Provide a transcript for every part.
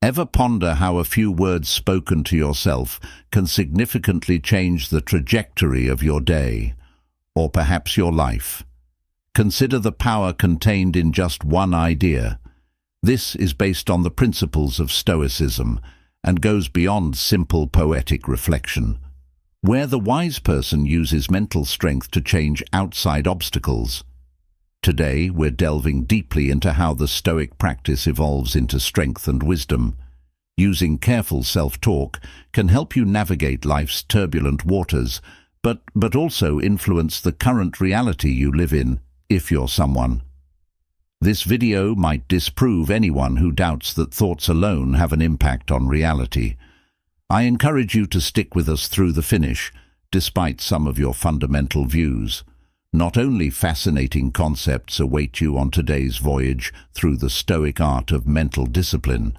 Ever ponder how a few words spoken to yourself can significantly change the trajectory of your day, or perhaps your life? Consider the power contained in just one idea. This is based on the principles of Stoicism and goes beyond simple poetic reflection. Where the wise person uses mental strength to change outside obstacles. Today, we're delving deeply into how the Stoic practice evolves into strength and wisdom. Using careful self-talk can help you navigate life's turbulent waters, but also influence the current reality you live in, if you're someone. This video might disprove anyone who doubts that thoughts alone have an impact on reality. I encourage you to stick with us through the finish, despite some of your fundamental views. Not only fascinating concepts await you on today's voyage through the Stoic art of mental discipline,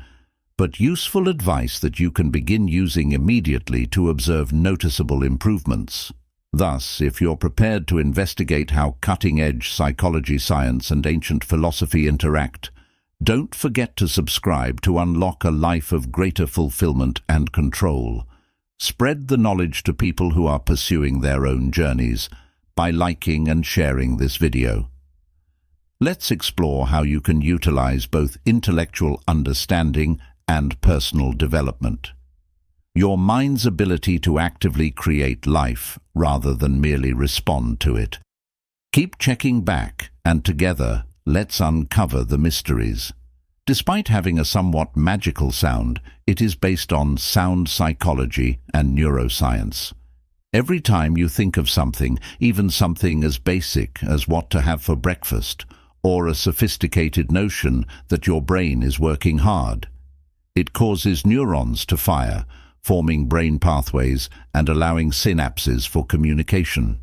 but useful advice that you can begin using immediately to observe noticeable improvements. Thus, if you're prepared to investigate how cutting-edge psychology science and ancient philosophy interact, don't forget to subscribe to unlock a life of greater fulfillment and control. Spread the knowledge to people who are pursuing their own journeys by liking and sharing this video. Let's explore how you can utilize both intellectual understanding and personal development. Your mind's ability to actively create life rather than merely respond to it. Keep checking back, and together, let's uncover the mysteries. Despite having a somewhat magical sound, it is based on sound psychology and neuroscience. Every time you think of something, even something as basic as what to have for breakfast, or a sophisticated notion that your brain is working hard, it causes neurons to fire, forming brain pathways and allowing synapses for communication.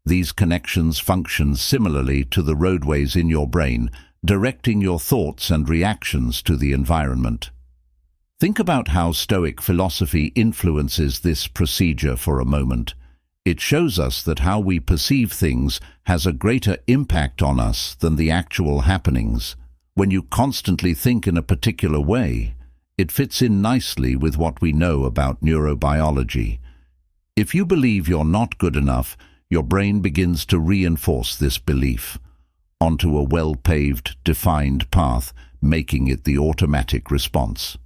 These connections function similarly to the roadways in your brain, directing your thoughts and reactions to the environment. Think about how Stoic philosophy influences this procedure for a moment. It shows us that how we perceive things has a greater impact on us than the actual happenings. When you constantly think in a particular way, it fits in nicely with what we know about neurobiology. If you believe you're not good enough, your brain begins to reinforce this belief onto a well-paved, defined path, making it the automatic response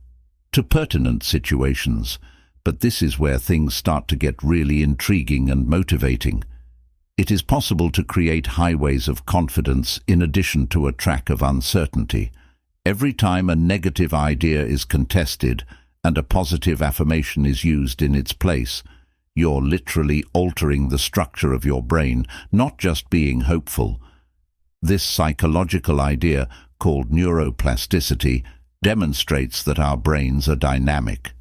to pertinent situations. But this is where things start to get really intriguing and motivating. It is possible to create highways of confidence in addition to a track of uncertainty. Every time a negative idea is contested and a positive affirmation is used in its place, you're literally altering the structure of your brain, not just being hopeful. This psychological idea, called neuroplasticity, demonstrates that our brains are dynamic,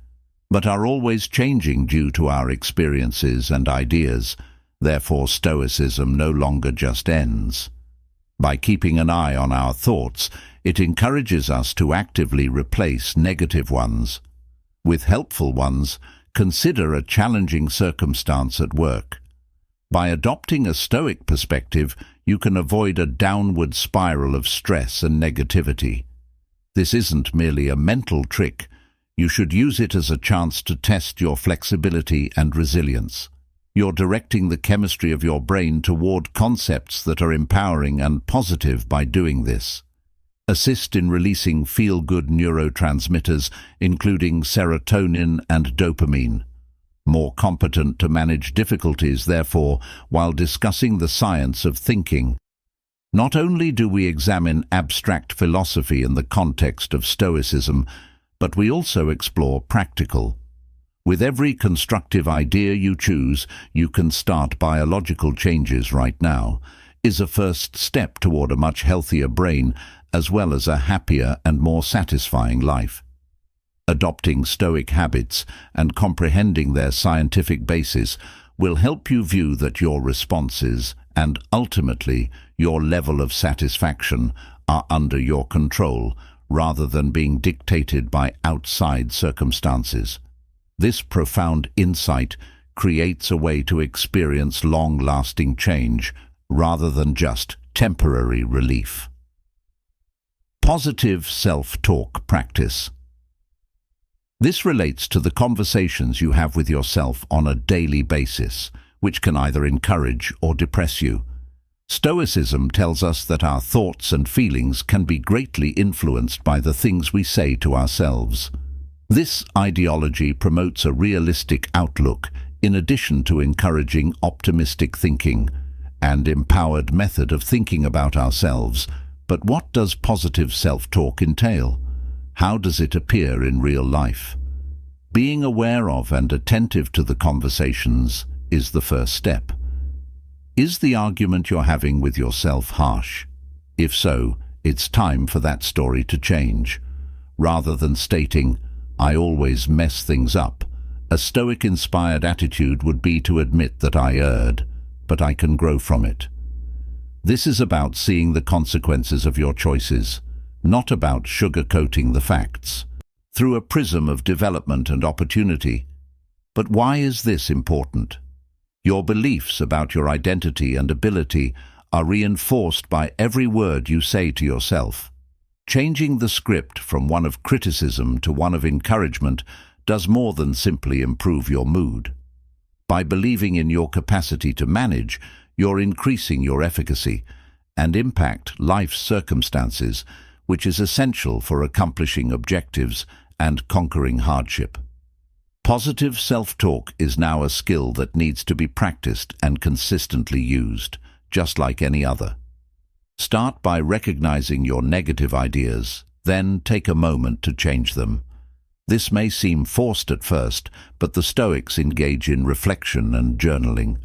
but are always changing due to our experiences and ideas. Therefore, Stoicism no longer just ends. By keeping an eye on our thoughts, it encourages us to actively replace negative ones with helpful ones. Consider a challenging circumstance at work. By adopting a Stoic perspective, you can avoid a downward spiral of stress and negativity. This isn't merely a mental trick. You should use it as a chance to test your flexibility and resilience. You're directing the chemistry of your brain toward concepts that are empowering and positive by doing this. Assist in releasing feel-good neurotransmitters, including serotonin and dopamine. More competent to manage difficulties, therefore, while discussing the science of thinking. Not only do we examine abstract philosophy in the context of Stoicism, but we also explore practical. With every constructive idea you choose, you can start biological changes right now, is a first step toward a much healthier brain, as well as a happier and more satisfying life. Adopting Stoic habits and comprehending their scientific basis will help you view that your responses and ultimately your level of satisfaction are under your control rather than being dictated by outside circumstances. This profound insight creates a way to experience long-lasting change rather than just temporary relief. Positive self-talk practice. This relates to the conversations you have with yourself on a daily basis, which can either encourage or depress you. Stoicism tells us that our thoughts and feelings can be greatly influenced by the things we say to ourselves. This ideology promotes a realistic outlook in addition to encouraging optimistic thinking and empowered method of thinking about ourselves. But what does positive self-talk entail? How does it appear in real life? Being aware of and attentive to the conversations is the first step. Is the argument you're having with yourself harsh? If so, it's time for that story to change. Rather than stating, "I always mess things up," a Stoic-inspired attitude would be to admit that I erred, but I can grow from it. This is about seeing the consequences of your choices, not about sugarcoating the facts, through a prism of development and opportunity. But why is this important? Your beliefs about your identity and ability are reinforced by every word you say to yourself. Changing the script from one of criticism to one of encouragement does more than simply improve your mood. By believing in your capacity to manage, you're increasing your efficacy and impact life's circumstances, which is essential for accomplishing objectives and conquering hardship. Positive self-talk is now a skill that needs to be practiced and consistently used, just like any other. Start by recognizing your negative ideas, then take a moment to change them. This may seem forced at first, but the Stoics engage in reflection and journaling.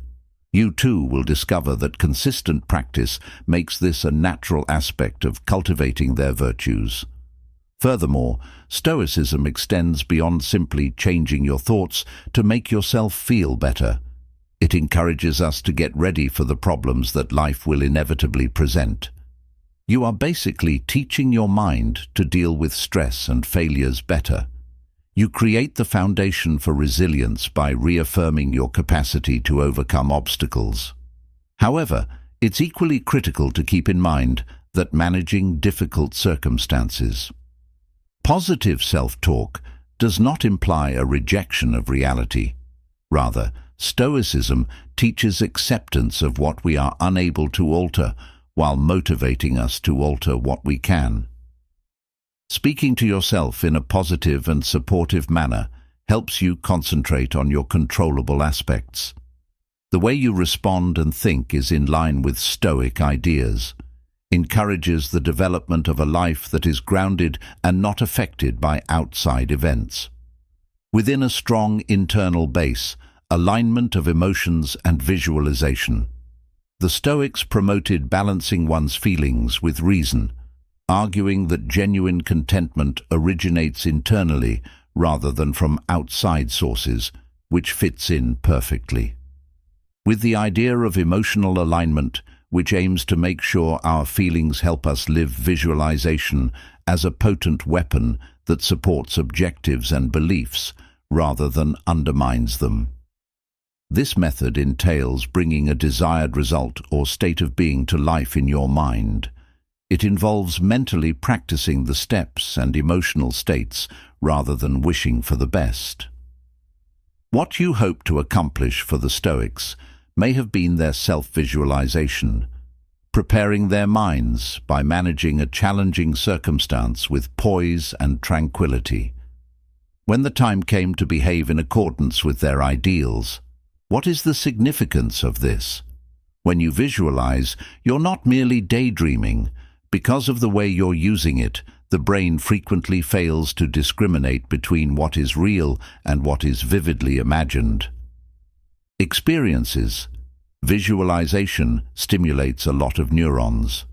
You too will discover that consistent practice makes this a natural aspect of cultivating their virtues. Furthermore, Stoicism extends beyond simply changing your thoughts to make yourself feel better. It encourages us to get ready for the problems that life will inevitably present. You are basically teaching your mind to deal with stress and failures better. You create the foundation for resilience by reaffirming your capacity to overcome obstacles. However, it's equally critical to keep in mind that managing difficult circumstances. Positive self-talk does not imply a rejection of reality. Rather, Stoicism teaches acceptance of what we are unable to alter while motivating us to alter what we can. Speaking to yourself in a positive and supportive manner helps you concentrate on your controllable aspects. The way you respond and think is in line with Stoic ideas, encourages the development of a life that is grounded and not affected by outside events. Within a strong internal base, alignment of emotions and visualization. The Stoics promoted balancing one's feelings with reason, arguing that genuine contentment originates internally rather than from outside sources, which fits in perfectly. With the idea of emotional alignment, which aims to make sure our feelings help us live visualization as a potent weapon that supports objectives and beliefs rather than undermines them. This method entails bringing a desired result or state of being to life in your mind. It involves mentally practicing the steps and emotional states rather than wishing for the best. What you hope to accomplish for the Stoics may have been their self-visualization, preparing their minds by managing a challenging circumstance with poise and tranquility. When the time came to behave in accordance with their ideals, what is the significance of this? When you visualize, you're not merely daydreaming. Because of the way you're using it, the brain frequently fails to discriminate between what is real and what is vividly imagined. Experiences. Visualization stimulates a lot of neurons,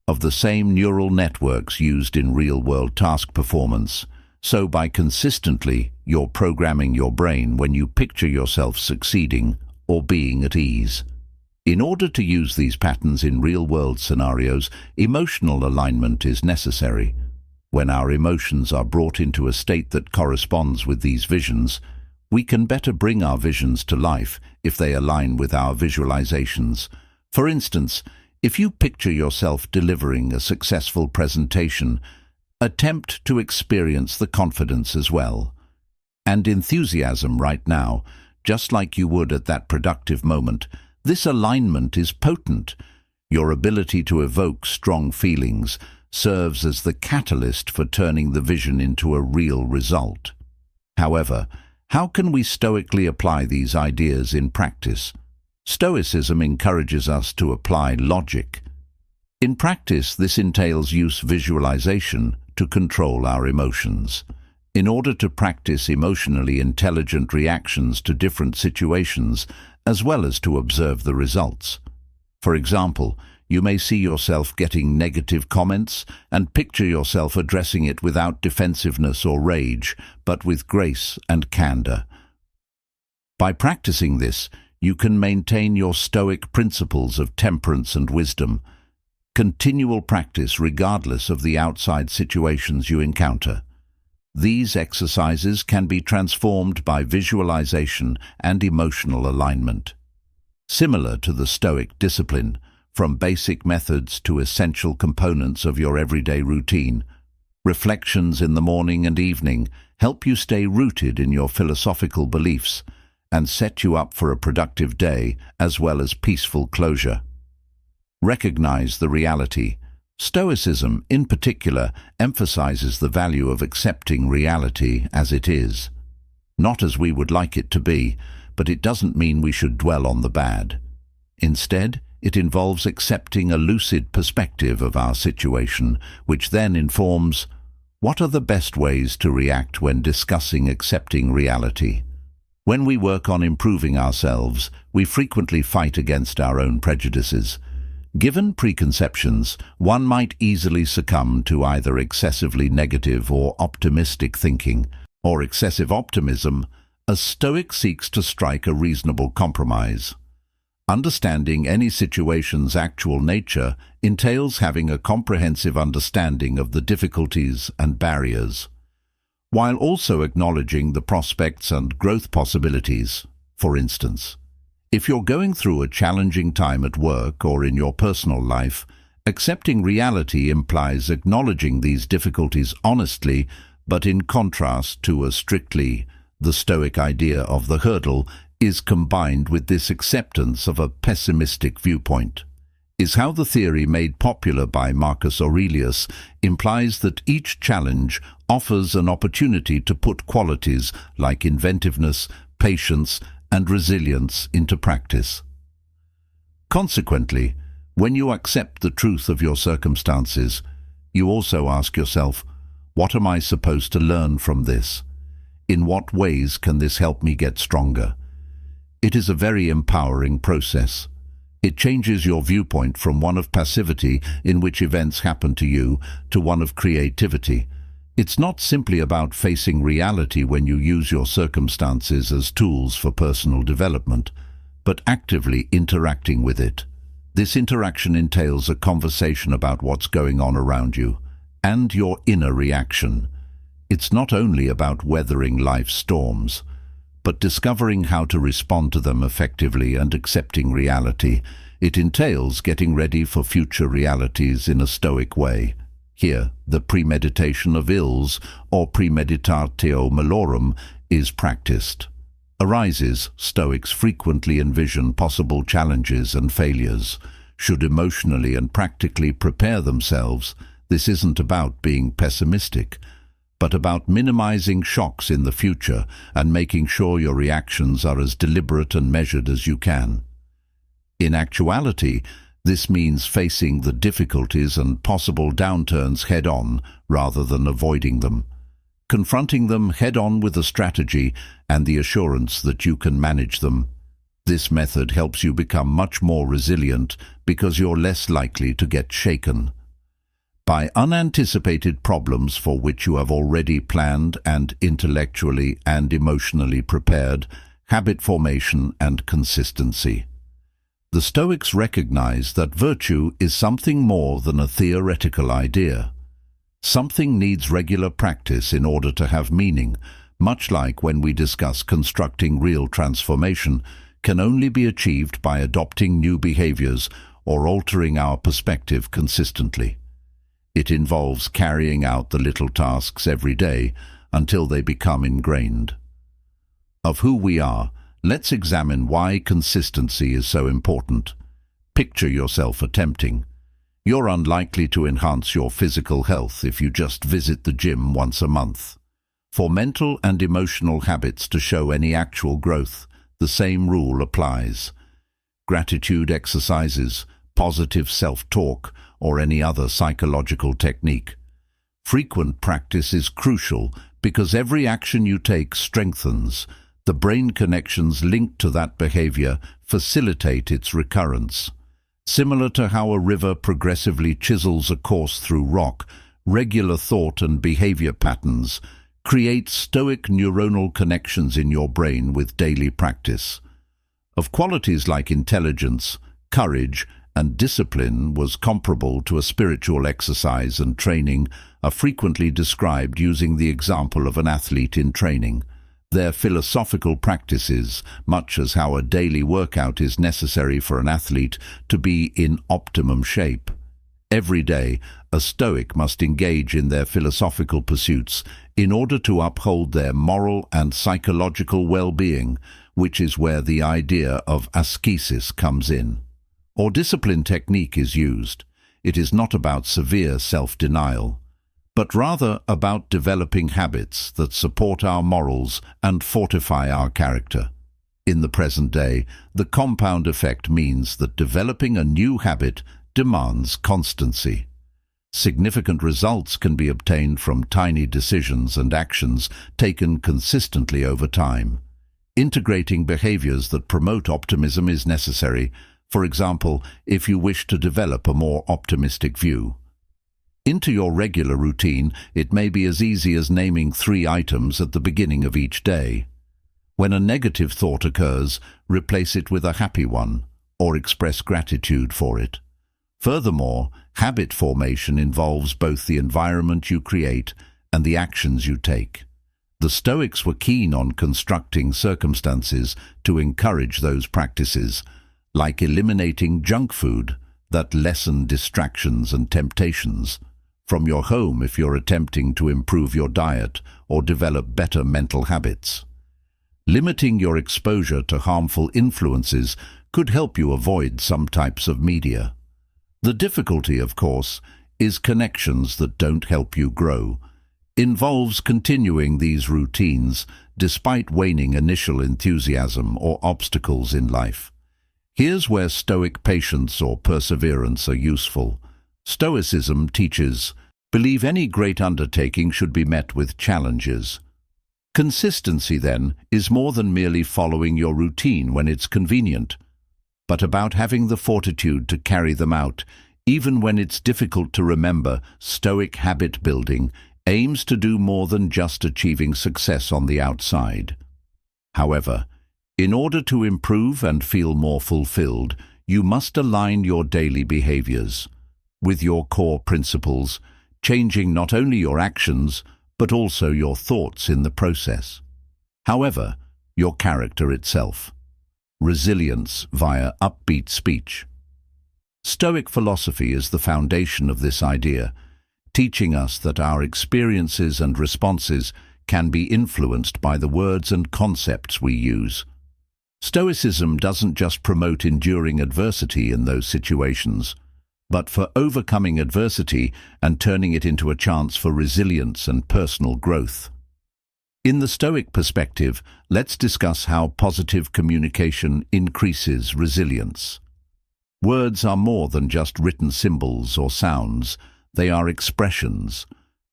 of the same neural networks used in real-world task performance. So by consistently, you're programming your brain when you picture yourself succeeding or being at ease. In order to use these patterns in real-world scenarios, emotional alignment is necessary. When our emotions are brought into a state that corresponds with these visions, we can better bring our visions to life if they align with our visualizations. For instance, if you picture yourself delivering a successful presentation, attempt to experience the confidence as well. and enthusiasm right now, just like you would at that productive moment. This alignment is potent. Your ability to evoke strong feelings serves as the catalyst for turning the vision into a real result. However, how can we stoically apply these ideas in practice? Stoicism encourages us to apply logic. In practice, this entails use visualization to control our emotions. In order to practice emotionally intelligent reactions to different situations, as well as to observe the results. For example, you may see yourself getting negative comments and picture yourself addressing it without defensiveness or rage, but with grace and candor. By practicing this, you can maintain your Stoic principles of temperance and wisdom. Continual practice regardless of the outside situations you encounter. These exercises can be transformed by visualization and emotional alignment. Similar to the Stoic discipline, from basic methods to essential components of your everyday routine, reflections in the morning and evening help you stay rooted in your philosophical beliefs and set you up for a productive day as well as peaceful closure. Recognize the reality. Stoicism, in particular, emphasizes the value of accepting reality as it is. Not as we would like it to be, but it doesn't mean we should dwell on the bad. Instead, it involves accepting a lucid perspective of our situation, which then informs what are the best ways to react when discussing accepting reality. When we work on improving ourselves, we frequently fight against our own prejudices. Given preconceptions, one might easily succumb to either excessively negative or optimistic thinking, or excessive optimism. A Stoic seeks to strike a reasonable compromise. Understanding any situation's actual nature entails having a comprehensive understanding of the difficulties and barriers, while also acknowledging the prospects and growth possibilities. For instance, if you're going through a challenging time at work or in your personal life, accepting reality implies acknowledging these difficulties honestly, but in contrast to the Stoic idea of the hurdle is combined with this acceptance of a pessimistic viewpoint. Is how the theory made popular by Marcus Aurelius implies that each challenge offers an opportunity to put qualities like inventiveness, patience, and resilience into practice. Consequently, when you accept the truth of your circumstances, you also ask yourself, what am I supposed to learn from this? In what ways can this help me get stronger? It is a very empowering process. It changes your viewpoint from one of passivity, in which events happen to you, to one of creativity. It's not simply about facing reality when you use your circumstances as tools for personal development, but actively interacting with it. This interaction entails a conversation about what's going on around you and your inner reaction. It's not only about weathering life's storms, but discovering how to respond to them effectively and accepting reality. It entails getting ready for future realities in a Stoic way. Here, the premeditation of ills, or premeditatio malorum, is practiced. Stoics frequently envision possible challenges and failures. Should emotionally and practically prepare themselves. This isn't about being pessimistic, but about minimizing shocks in the future and making sure your reactions are as deliberate and measured as you can. In actuality, this means facing the difficulties and possible downturns head-on rather than avoiding them. Confronting them head-on with a strategy and the assurance that you can manage them. This method helps you become much more resilient because you're less likely to get shaken by unanticipated problems for which you have already planned and intellectually and emotionally prepared. Habit formation and consistency. The Stoics recognize that virtue is something more than a theoretical idea. Something needs regular practice in order to have meaning, much like when we discuss constructing real transformation can only be achieved by adopting new behaviors or altering our perspective consistently. It involves carrying out the little tasks every day until they become ingrained. of who we are, let's examine why consistency is so important. Picture yourself attempting. You're unlikely to enhance your physical health if you just visit the gym once a month. For mental and emotional habits to show any actual growth, the same rule applies. Gratitude exercises, positive self-talk, or any other psychological technique. Frequent practice is crucial because every action you take strengthens. The brain connections linked to that behavior facilitate its recurrence. Similar to how a river progressively chisels a course through rock, regular thought and behavior patterns create Stoic neuronal connections in your brain with daily practice. Of qualities like intelligence, courage, and discipline was comparable to a spiritual exercise and training are frequently described using the example of an athlete in training. Their philosophical practices, much as how a daily workout is necessary for an athlete to be in optimum shape. Every day, a Stoic must engage in their philosophical pursuits in order to uphold their moral and psychological well-being, which is where the idea of ascesis comes in. Or discipline technique is used. It is not about severe self-denial, but rather about developing habits that support our morals and fortify our character. In the present day, the compound effect means that developing a new habit demands constancy. Significant results can be obtained from tiny decisions and actions taken consistently over time. Integrating behaviors that promote optimism is necessary, for example, if you wish to develop a more optimistic view. Into your regular routine, it may be as easy as naming 3 items at the beginning of each day. When a negative thought occurs, replace it with a happy one, or express gratitude for it. Furthermore, habit formation involves both the environment you create and the actions you take. The Stoics were keen on constructing circumstances to encourage those practices, like eliminating junk food that lessen distractions and temptations. From your home if you're attempting to improve your diet or develop better mental habits. Limiting your exposure to harmful influences could help you avoid some types of media. The difficulty, of course, is connections that don't help you grow. Involves continuing these routines despite waning initial enthusiasm or obstacles in life. Here's where Stoic patience or perseverance are useful. Stoicism teaches, believe any great undertaking should be met with challenges. Consistency, then, is more than merely following your routine when it's convenient, but about having the fortitude to carry them out, even when it's difficult to remember. Stoic habit building aims to do more than just achieving success on the outside. However, in order to improve and feel more fulfilled, you must align your daily behaviors with your core principles, changing not only your actions, but also your thoughts in the process. However, your character itself. Resilience via upbeat speech. Stoic philosophy is the foundation of this idea, teaching us that our experiences and responses can be influenced by the words and concepts we use. Stoicism doesn't just promote enduring adversity in those situations, but for overcoming adversity and turning it into a chance for resilience and personal growth. In the Stoic perspective, let's discuss how positive communication increases resilience. Words are more than just written symbols or sounds, they are expressions.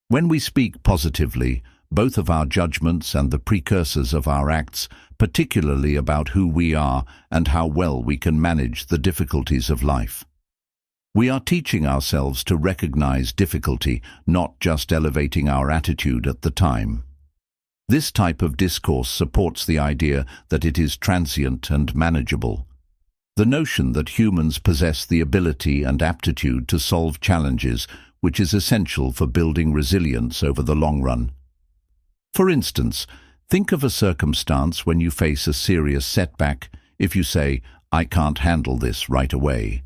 When we speak positively, both of our judgments and the precursors of our acts, particularly about who we are and how well we can manage the difficulties of life. We are teaching ourselves to recognize difficulty, not just elevating our attitude at the time. This type of discourse supports the idea that it is transient and manageable. The notion that humans possess the ability and aptitude to solve challenges, which is essential for building resilience over the long run. For instance, think of a circumstance when you face a serious setback. If you say, "I can't handle this right away,"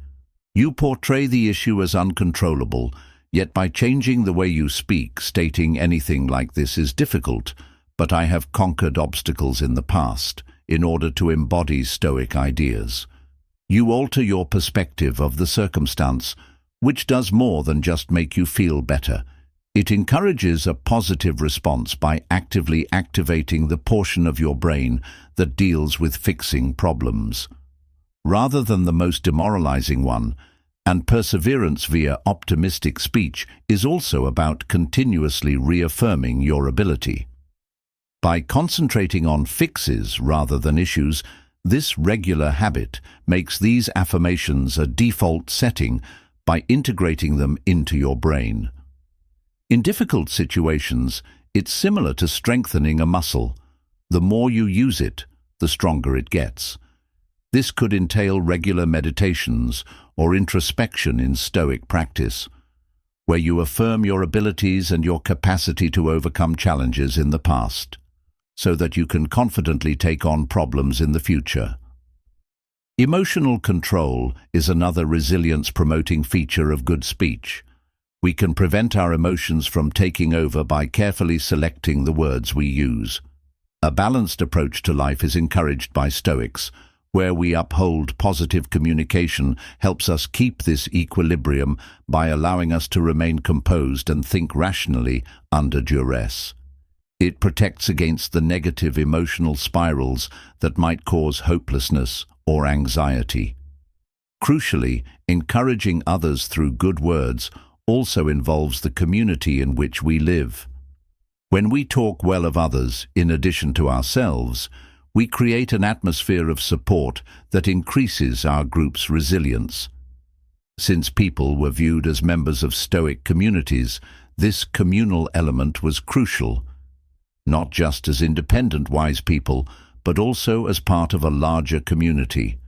you portray the issue as uncontrollable, yet by changing the way you speak, stating anything like "this is difficult," but I have conquered obstacles in the past in order to embody Stoic ideas. You alter your perspective of the circumstance, which does more than just make you feel better. It encourages a positive response by actively activating the portion of your brain that deals with fixing problems, rather than the most demoralizing one. And perseverance via optimistic speech is also about continuously reaffirming your ability. By concentrating on fixes rather than issues, this regular habit makes these affirmations a default setting by integrating them into your brain. In difficult situations, it's similar to strengthening a muscle. The more you use it, the stronger it gets. This could entail regular meditations or introspection in Stoic practice, where you affirm your abilities and your capacity to overcome challenges in the past, so that you can confidently take on problems in the future. Emotional control is another resilience-promoting feature of good speech. We can prevent our emotions from taking over by carefully selecting the words we use. A balanced approach to life is encouraged by Stoics, where we uphold positive communication helps us keep this equilibrium by allowing us to remain composed and think rationally under duress. It protects against the negative emotional spirals that might cause hopelessness or anxiety. Crucially, encouraging others through good words also involves the community in which we live. When we talk well of others, in addition to ourselves, we create an atmosphere of support that increases our group's resilience. Since people were viewed as members of Stoic communities, this communal element was crucial, not just as independent wise people, but also as part of a larger community,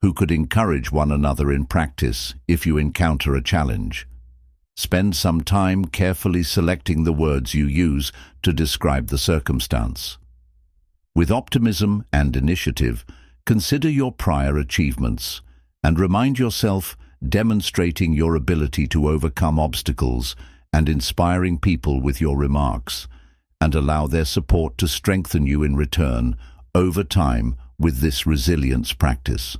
who could encourage one another in practice if you encounter a challenge. Spend some time carefully selecting the words you use to describe the circumstance. With optimism and initiative, consider your prior achievements and remind yourself demonstrating your ability to overcome obstacles and inspiring people with your remarks, and allow their support to strengthen you in return over time with this resilience practice.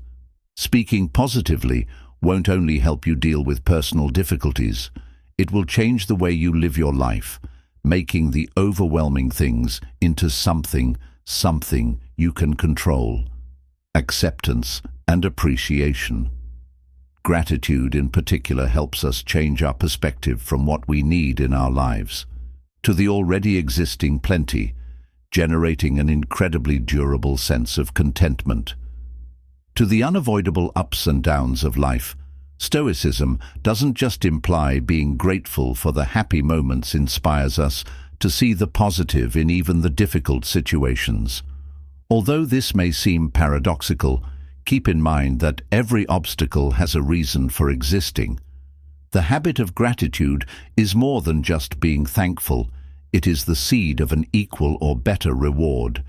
Speaking positively won't only help you deal with personal difficulties, it will change the way you live your life, making the overwhelming things into something you can control. Acceptance and appreciation. Gratitude in particular helps us change our perspective from what we need in our lives to the already existing plenty, generating an incredibly durable sense of contentment. To the unavoidable ups and downs of life, Stoicism doesn't just imply being grateful for the happy moments. Inspires us to see the positive in even the difficult situations. Although this may seem paradoxical, keep in mind that every obstacle has a reason for existing. The habit of gratitude is more than just being thankful. It is the seed of an equal or better reward.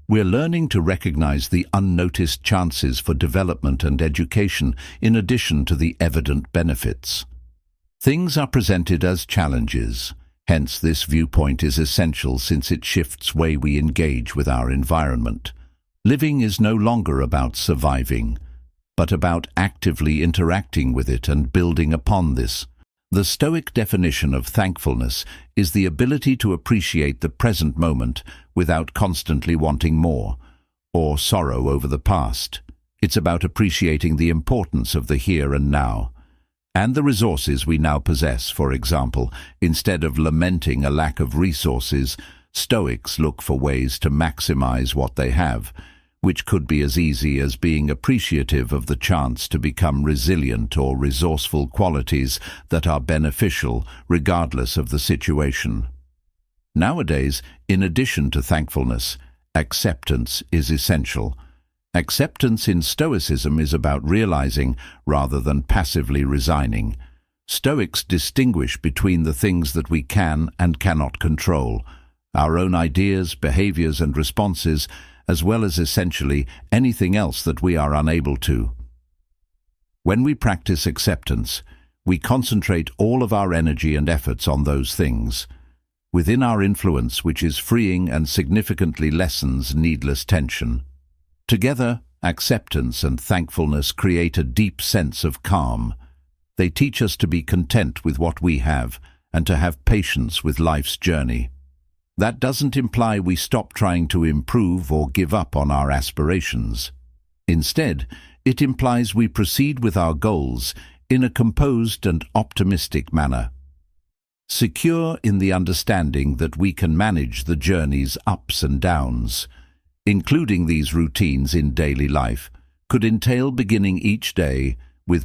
We're learning to recognize the unnoticed chances for development and education in addition to the evident benefits. Things are presented as challenges. Hence, this viewpoint is essential since it shifts the way we engage with our environment. Living is no longer about surviving, but about actively interacting with it and building upon this. The Stoic definition of thankfulness is the ability to appreciate the present moment without constantly wanting more, or sorrow over the past. It's about appreciating the importance of the here and now, and the resources we now possess. For example, instead of lamenting a lack of resources, Stoics look for ways to maximize what they have, which could be as easy as being appreciative of the chance to become resilient or resourceful, qualities that are beneficial regardless of the situation. Nowadays, in addition to thankfulness, acceptance is essential. Acceptance in Stoicism is about realizing rather than passively resigning. Stoics distinguish between the things that we can and cannot control, our own ideas, behaviors, and responses, as well as essentially anything else that we are unable to. When we practice acceptance, we concentrate all of our energy and efforts on those things. within our influence, which is freeing and significantly lessens needless tension. Together, acceptance and thankfulness create a deep sense of calm. They teach us to be content with what we have and to have patience with life's journey. That doesn't imply we stop trying to improve or give up on our aspirations. Instead, it implies we proceed with our goals in a composed and optimistic manner, secure in the understanding that we can manage the journey's ups and downs. Including these routines in daily life could entail beginning each day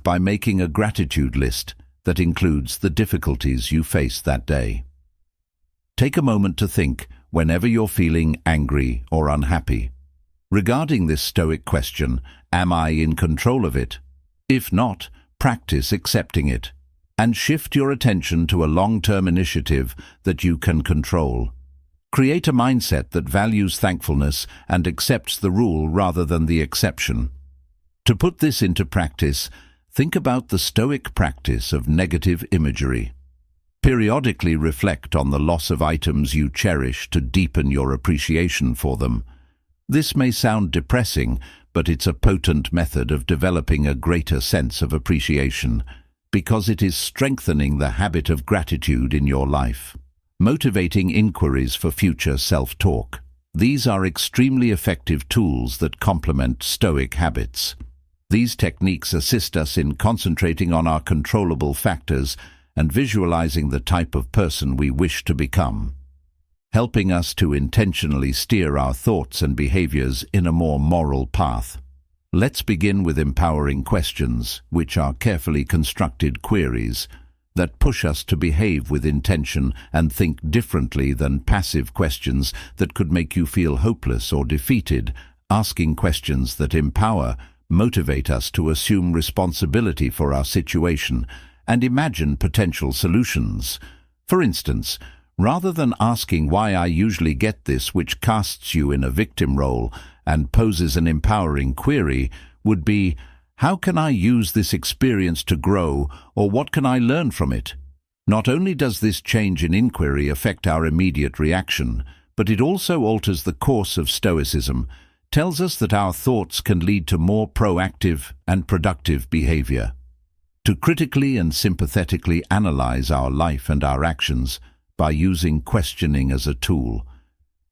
by making a gratitude list that includes the difficulties you face that day. Take a moment to think whenever you're feeling angry or unhappy. Regarding this Stoic question, am I in control of it? If not, practice accepting it, and shift your attention to a long-term initiative that you can control. Create a mindset that values thankfulness and accepts the rule rather than the exception. To put this into practice, think about the Stoic practice of negative imagery. Periodically reflect on the loss of items you cherish to deepen your appreciation for them. This may sound depressing, but it's a potent method of developing a greater sense of appreciation, because it is strengthening the habit of gratitude in your life. Motivating inquiries for future self-talk. These are extremely effective tools that complement Stoic habits. These techniques assist us in concentrating on our controllable factors and visualizing the type of person we wish to become, helping us to intentionally steer our thoughts and behaviors in a more moral path. Let's begin with empowering questions, which are carefully constructed queries that push us to behave with intention and think differently than passive questions that could make you feel hopeless or defeated. Asking questions that empower, motivate us to assume responsibility for our situation and imagine potential solutions. For instance, rather than asking why I usually get this, which casts you in a victim role and poses an empowering query, would be, how can I use this experience to grow, or what can I learn from it? Not only does this change in inquiry affect our immediate reaction, but it also alters the course of Stoicism, tells us that our thoughts can lead to more proactive and productive behavior. To critically and sympathetically analyze our life and our actions by using questioning as a tool,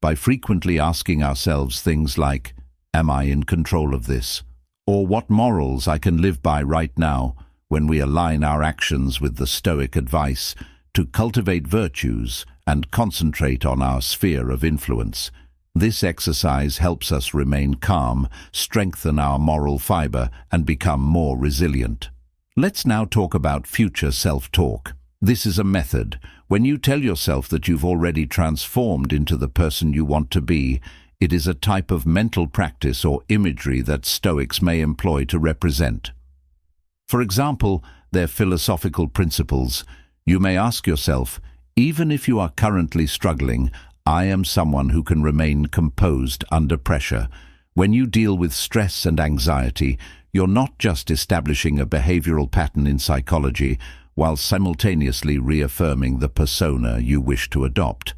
by frequently asking ourselves things like, am I in control of this? Or what morals I can live by right now, when we align our actions with the Stoic advice to cultivate virtues and concentrate on our sphere of influence. This exercise helps us remain calm, strengthen our moral fiber, and become more resilient. Let's now talk about future self-talk. This is a method. When you tell yourself that you've already transformed into the person you want to be, it is a type of mental practice or imagery that Stoics may employ to represent, for example, their philosophical principles. You may ask yourself, even if you are currently struggling, I am someone who can remain composed under pressure. When you deal with stress and anxiety, you're not just establishing a behavioral pattern in psychology, while simultaneously reaffirming the persona you wish to adopt.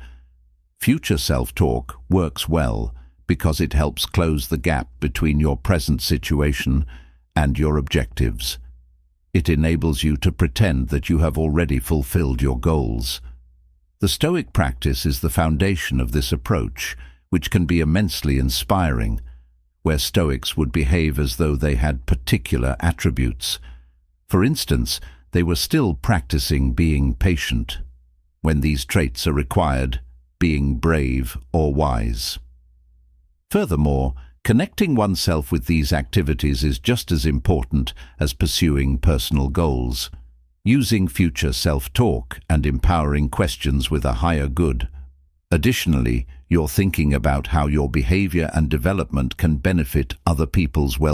Future self-talk works well because it helps close the gap between your present situation and your objectives. It enables you to pretend that you have already fulfilled your goals. The Stoic practice is the foundation of this approach, which can be immensely inspiring, where Stoics would behave as though they had particular attributes. For instance, they were still practicing being patient, when these traits are required, being brave or wise. Furthermore, connecting oneself with these activities is just as important as pursuing personal goals. Using future self-talk and empowering questions with a higher good. Additionally, you're thinking about how your behavior and development can benefit other people's well-being.